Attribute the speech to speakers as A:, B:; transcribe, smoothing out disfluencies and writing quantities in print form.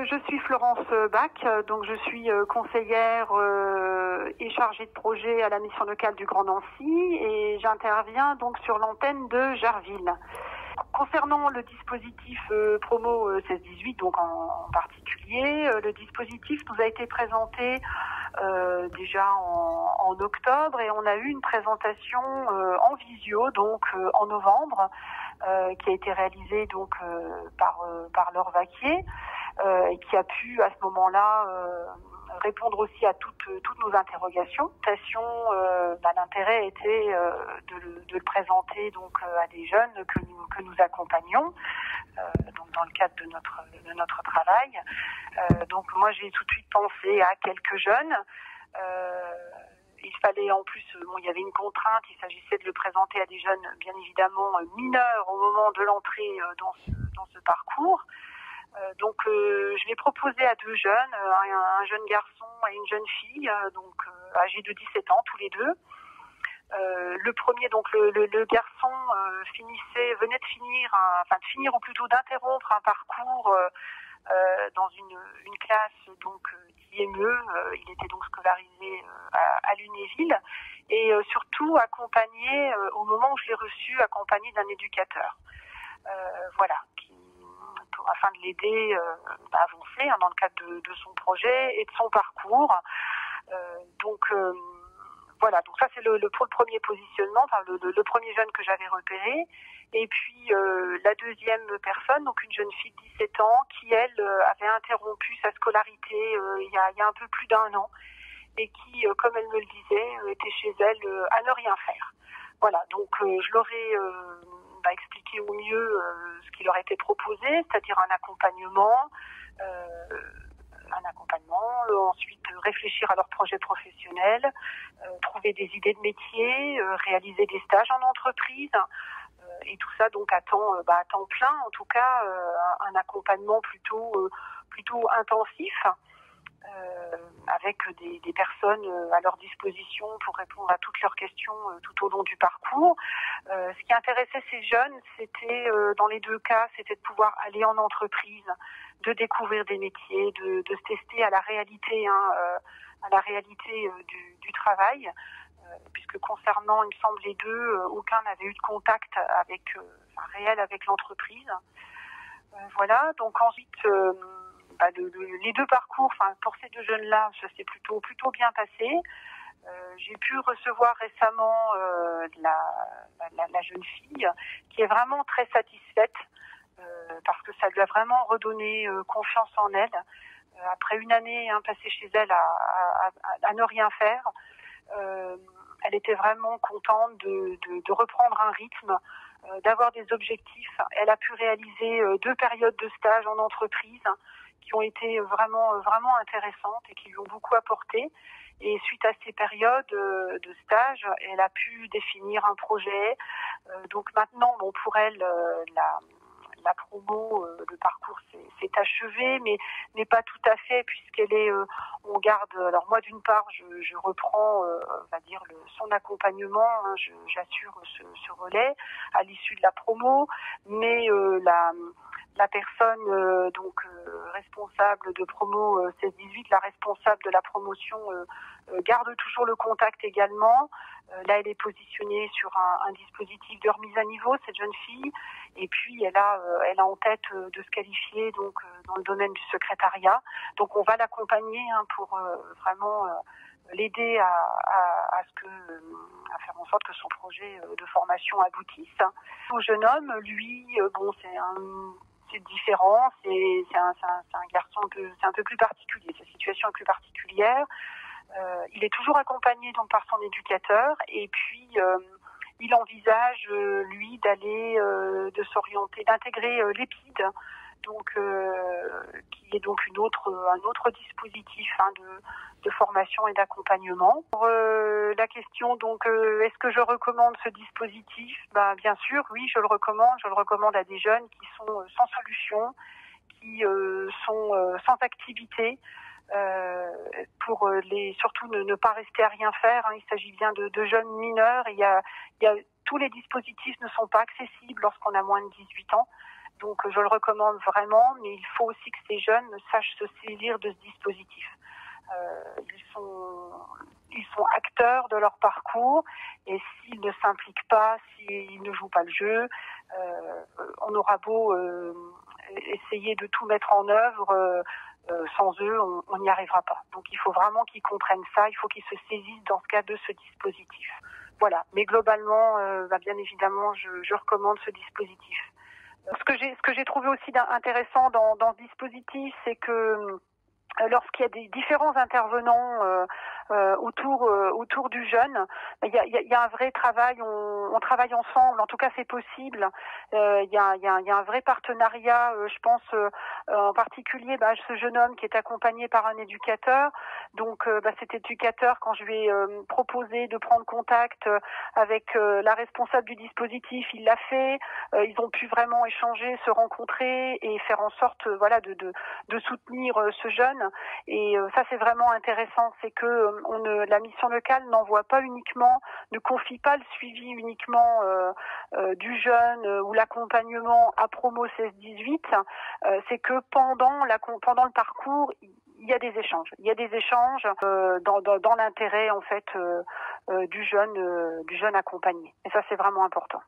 A: Je suis Florence Bach, donc je suis conseillère et chargée de projet à la mission locale du Grand Nancy et j'interviens donc sur l'antenne de Jarville. Concernant le dispositif promo 16-18, donc en particulier, le dispositif nous a été présenté déjà en octobre et on a eu une présentation en visio donc en novembre qui a été réalisée donc par Laure Vaquier et qui a pu à ce moment-là répondre aussi à toutes nos interrogations. L'intérêt était de le présenter donc à des jeunes que nous accompagnons donc dans le cadre de notre travail. Donc moi j'ai tout de suite pensé à quelques jeunes. Il fallait en plus, il y avait une contrainte, il s'agissait de le présenter à des jeunes bien évidemment mineurs au moment de l'entrée dans ce parcours. Donc je l'ai proposé à deux jeunes, un jeune garçon et une jeune fille, âgés de 17 ans tous les deux. Le premier, donc le garçon venait de finir ou plutôt d'interrompre un parcours dans une classe donc d'IME. Il était donc scolarisé à Lunéville et surtout accompagné au moment où je l'ai reçu, accompagné d'un éducateur. Afin de l'aider à avancer dans le cadre de son projet et de son parcours. Donc ça c'est pour le premier positionnement, le premier jeune que j'avais repéré. Et puis la deuxième personne, donc une jeune fille de 17 ans, qui elle avait interrompu sa scolarité il y a un peu plus d'1 an et qui, comme elle me le disait, était chez elle à ne rien faire. Voilà, donc je leur ai expliquer au mieux ce qui leur était proposé, c'est-à-dire un accompagnement, ensuite réfléchir à leur projet professionnel, trouver des idées de métier, réaliser des stages en entreprise, et tout ça donc à temps plein, en tout cas un accompagnement plutôt intensif. Avec des personnes à leur disposition pour répondre à toutes leurs questions tout au long du parcours. Ce qui intéressait ces jeunes, c'était dans les deux cas, c'était de pouvoir aller en entreprise, de découvrir des métiers, de se tester à la réalité, du travail, puisque concernant, il me semble, les deux, aucun n'avait eu de contact réel avec l'entreprise. Voilà, donc ensuite les deux parcours, pour ces deux jeunes-là, ça s'est plutôt bien passé. J'ai pu recevoir récemment la jeune fille qui est vraiment très satisfaite parce que ça lui a vraiment redonné confiance en elle. Après une année passée chez elle à ne rien faire, elle était vraiment contente de reprendre un rythme, d'avoir des objectifs. Elle a pu réaliser 2 périodes de stage en entreprise qui ont été vraiment intéressantes et qui lui ont beaucoup apporté. Et suite à ces périodes de stage, elle a pu définir un projet. Donc maintenant, pour elle, la promo, le parcours s'est achevé, mais pas tout à fait, puisqu'elle est, on garde. Alors moi, d'une part, je reprends, son accompagnement. J'assure ce relais à l'issue de la promo, mais la personne responsable de promo 16-18, la responsable de la promotion, garde toujours le contact également. Là, elle est positionnée sur un dispositif de remise à niveau, cette jeune fille, et puis elle a en tête de se qualifier donc dans le domaine du secrétariat. Donc on va l'accompagner pour vraiment l'aider à faire en sorte que son projet de formation aboutisse. Au jeune homme, lui, c'est différent, c'est un garçon un peu plus particulier, sa situation est plus particulière. Il est toujours accompagné donc par son éducateur et puis il envisage lui de s'orienter, d'intégrer l'EPID, donc qui est donc un autre dispositif de formation et d'accompagnement. Pour la question donc est-ce que je recommande ce dispositif? Bien sûr, oui, je le recommande à des jeunes qui sont sans solution, qui sont sans activité. Pour surtout ne pas rester à rien faire. Il s'agit bien de jeunes mineurs. Tous les dispositifs ne sont pas accessibles lorsqu'on a moins de 18 ans. Donc je le recommande vraiment, mais il faut aussi que ces jeunes sachent se saisir de ce dispositif. Ils sont acteurs de leur parcours et s'ils ne s'impliquent pas, s'ils ne jouent pas le jeu, on aura beau essayer de tout mettre en œuvre, sans eux, on n'y arrivera pas. Donc il faut vraiment qu'ils comprennent ça, il faut qu'ils se saisissent dans ce cas de ce dispositif. Voilà, mais globalement, bien évidemment, je recommande ce dispositif. Ce que j'ai trouvé aussi intéressant dans ce dispositif, c'est que lorsqu'il y a des différents intervenants autour du jeune, il y a un vrai travail, on travaille ensemble, en tout cas c'est possible. Il y a un vrai partenariat, je pense en particulier ce jeune homme qui est accompagné par un éducateur. Donc cet éducateur, quand je lui ai proposé de prendre contact avec la responsable du dispositif, il l'a fait. Ils ont pu vraiment échanger, se rencontrer et faire en sorte de soutenir ce jeune. Et ça c'est vraiment intéressant, c'est que la mission locale ne confie pas le suivi uniquement du jeune ou l'accompagnement à promo 16-18, c'est que pendant le parcours il y a des échanges dans l'intérêt en fait du jeune accompagné. Et ça c'est vraiment important.